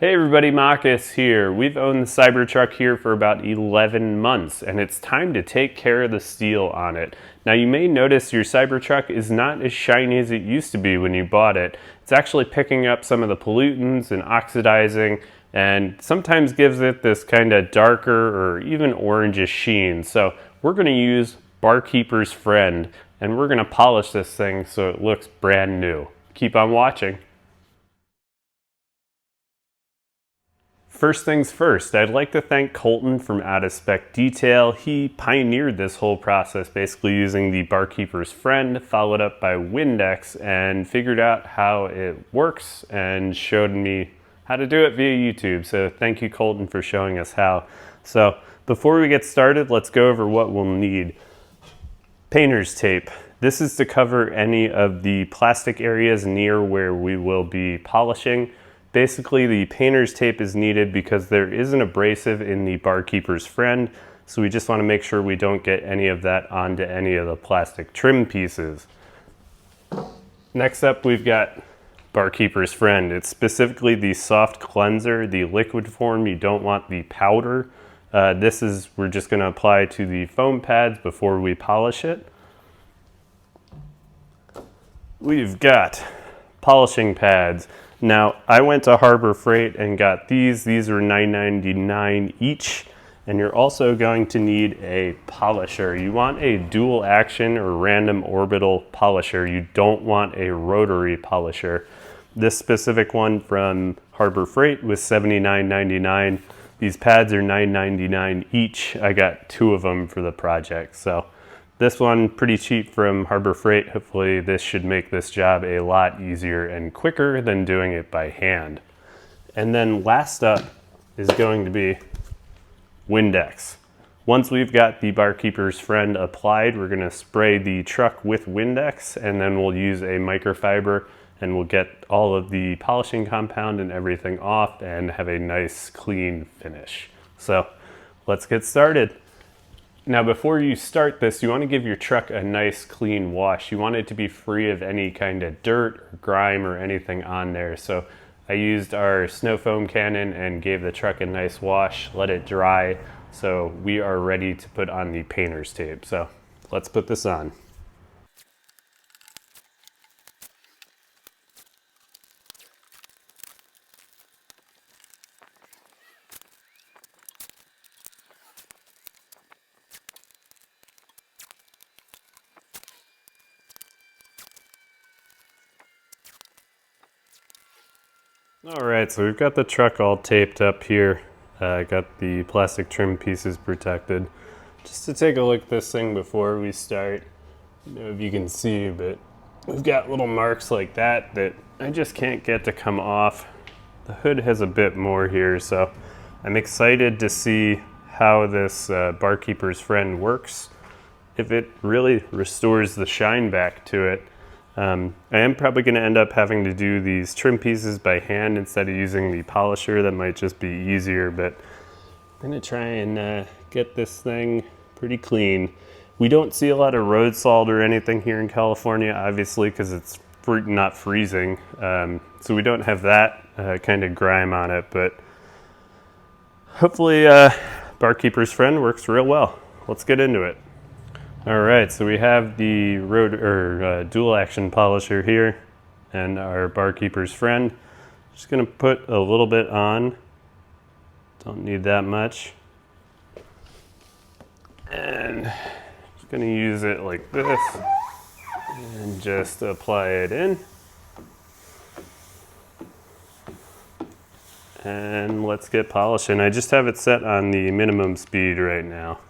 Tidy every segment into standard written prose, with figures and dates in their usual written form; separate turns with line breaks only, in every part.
Hey everybody, Marcus here. We've owned the Cybertruck here for about 11 months and it's time to take care of the steel on it. Now you may notice your Cybertruck is not as shiny as it used to be when you bought it. It's actually picking up some of the pollutants and oxidizing and sometimes gives it this kind of darker or even orangish sheen. So we're going to use Barkeeper's Friend and we're going to polish this thing so it looks brand new. Keep on watching. First things first, I'd like to thank Colton from Out of Spec Detail. He pioneered this whole process, basically using the Barkeeper's Friend, followed up by Windex, and figured out how it works and showed me how to do it via YouTube. So thank you, Colton, for showing us how. So before we get started, let's go over what we'll need. Painter's tape. This is to cover any of the plastic areas near where we will be polishing. Basically, the painter's tape is needed because there is an abrasive in the Barkeeper's Friend, so we just want to make sure we don't get any of that onto any of the plastic trim pieces. Next up, we've got Barkeeper's Friend. It's specifically the soft cleanser, the liquid form. You don't want the powder. We're just going to apply to the foam pads before we polish it. We've got polishing pads. Now, I went to Harbor Freight and got these. These are $9.99 each. And you're also going to need a polisher. You want a dual action or random orbital polisher. You don't want a rotary polisher. This specific one from Harbor Freight was $79.99. These pads are $9.99 each. I got 2 of them for the project. So this one pretty cheap from Harbor Freight. Hopefully this should make this job a lot easier and quicker than doing it by hand. And then last up is going to be Windex. Once we've got the Barkeeper's Friend applied, we're going to spray the truck with Windex and then we'll use a microfiber and we'll get all of the polishing compound and everything off and have a nice clean finish. So let's get started. Now before you start this, you want to give your truck a nice clean wash. You want it to be free of any kind of dirt or grime or anything on there. So I used our snow foam cannon and gave the truck a nice wash, let it dry, so we are ready to put on the painter's tape. So let's put this on. Alright, so we've got the truck all taped up here. Got the plastic trim pieces protected. Just to take a look at this thing before we start, I don't know if you can see, but we've got little marks like that I just can't get to come off. The hood has a bit more here, so I'm excited to see how this Barkeeper's Friend works. If it really restores the shine back to it. I am probably going to end up having to do these trim pieces by hand instead of using the polisher. That might just be easier, but I'm going to try and get this thing pretty clean. We don't see a lot of road salt or anything here in California, obviously, because it's not freezing. So we don't have that kind of grime on it, but hopefully Barkeeper's Friend works real well. Let's get into it. Alright, so we have the dual action polisher here and our Barkeeper's Friend. Just going to put a little bit on. Don't need that much. And just going to use it like this and just apply it in. And let's get polishing. I just have it set on the minimum speed right now.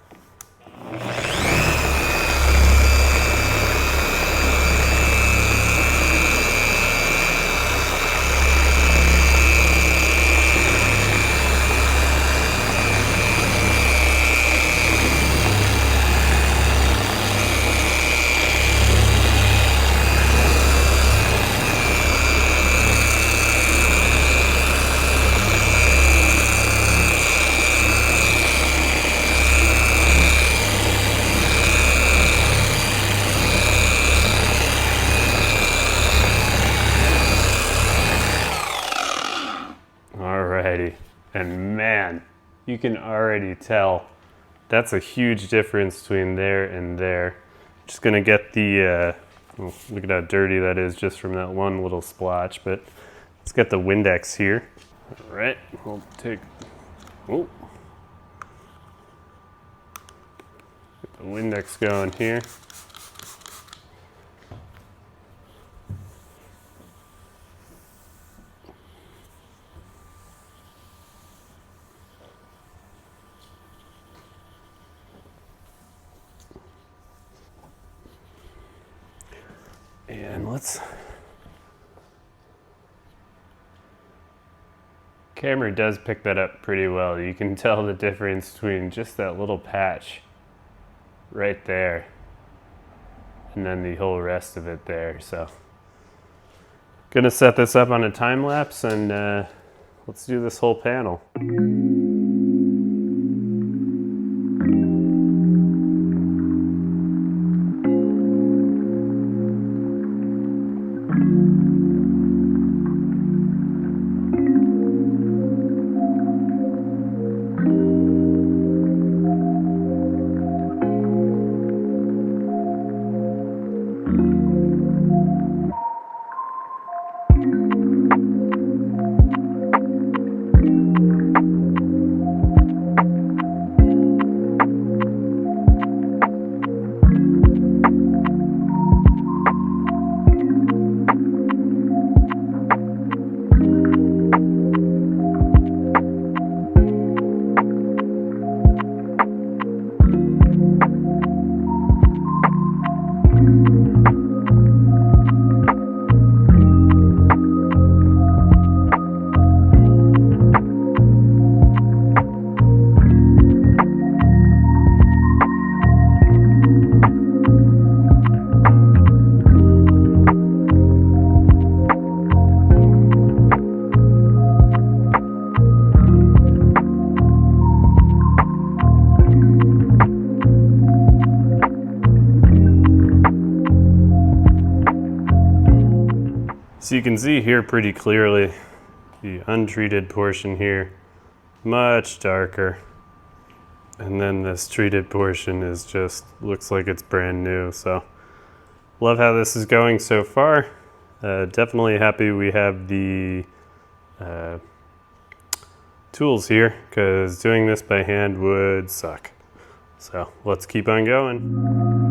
Alrighty, and man, you can already tell that's a huge difference between there and there. Just gonna get the, oh, look at how dirty that is just from that one little splotch, but let's get the Windex here. All right, we'll take, oh, get the Windex going here. And camera does pick that up pretty well. You can tell the difference between just that little patch right there and then the whole rest of it there. So gonna set this up on a time lapse and let's do this whole panel. So you can see here pretty clearly the untreated portion here, much darker. And then this treated portion is just, looks like it's brand new. So love how this is going so far. Definitely happy we have the tools here, because doing this by hand would suck. So let's keep on going.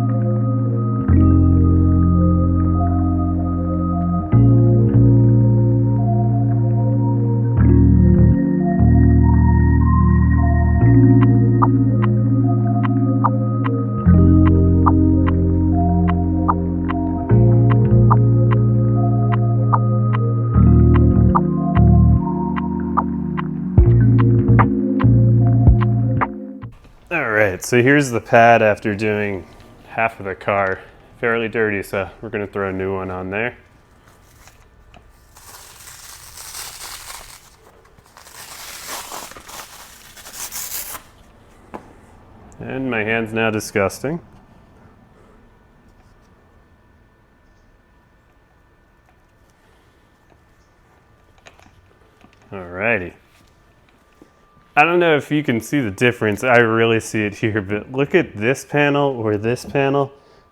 Alright, so here's the pad after doing half of the car. Fairly dirty, so we're going to throw a new one on there. And my hand's now disgusting. Alrighty. I don't know if you can see the difference. I really see it here, but look at this panel or this panel,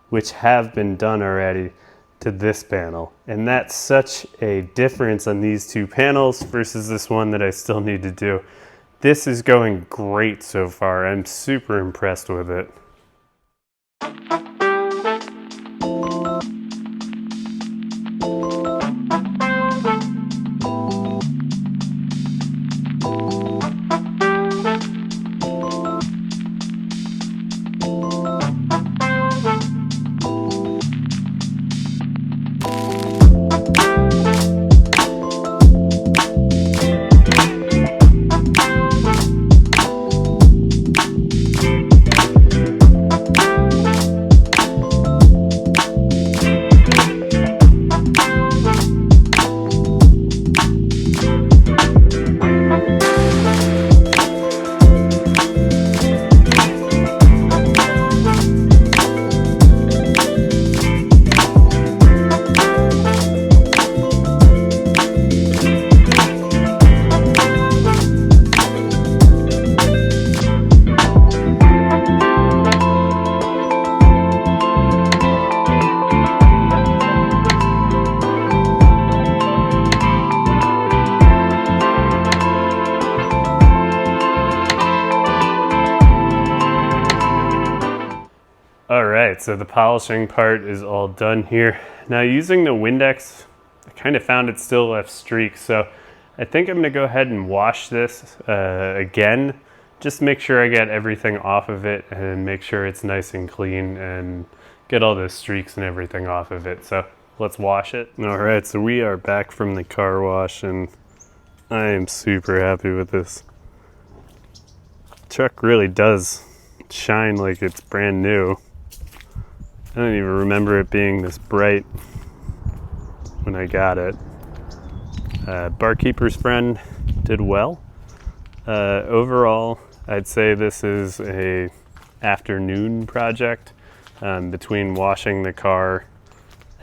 which have been done already, to this panel. And that's such a difference on these two panels versus this one that I still need to do. This is going great so far. I'm super impressed with it. right, so the polishing part is all done here. Now using the Windex, I kind of found it still left streaks, so I think I'm gonna go ahead and wash this again. Just make sure I get everything off of it and make sure it's nice and clean and get all those streaks and everything off of it. So let's wash it. All right, so we are back from the car wash and I am super happy with this. Truck really does shine like it's brand new. I don't even remember it being this bright when I got it. Barkeeper's friend did well. Overall, I'd say this is a afternoon project between washing the car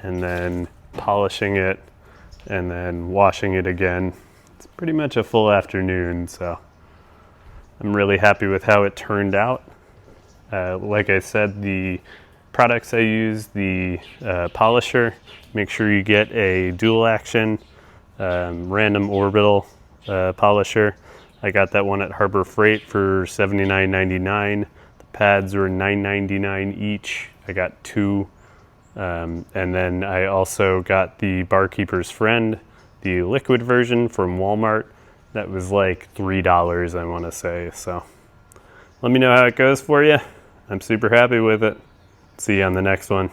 and then polishing it and then washing it again. It's pretty much a full afternoon, so I'm really happy with how it turned out. Like I said, the products I use, the polisher, make sure you get a dual action random orbital polisher. I got that one at Harbor Freight for $79.99. The pads were $9.99 each. I got two. And then I also got the Barkeeper's Friend, the liquid version from Walmart. That was like $3, I want to say. So let me know how it goes for you. I'm super happy with it. See you on the next one.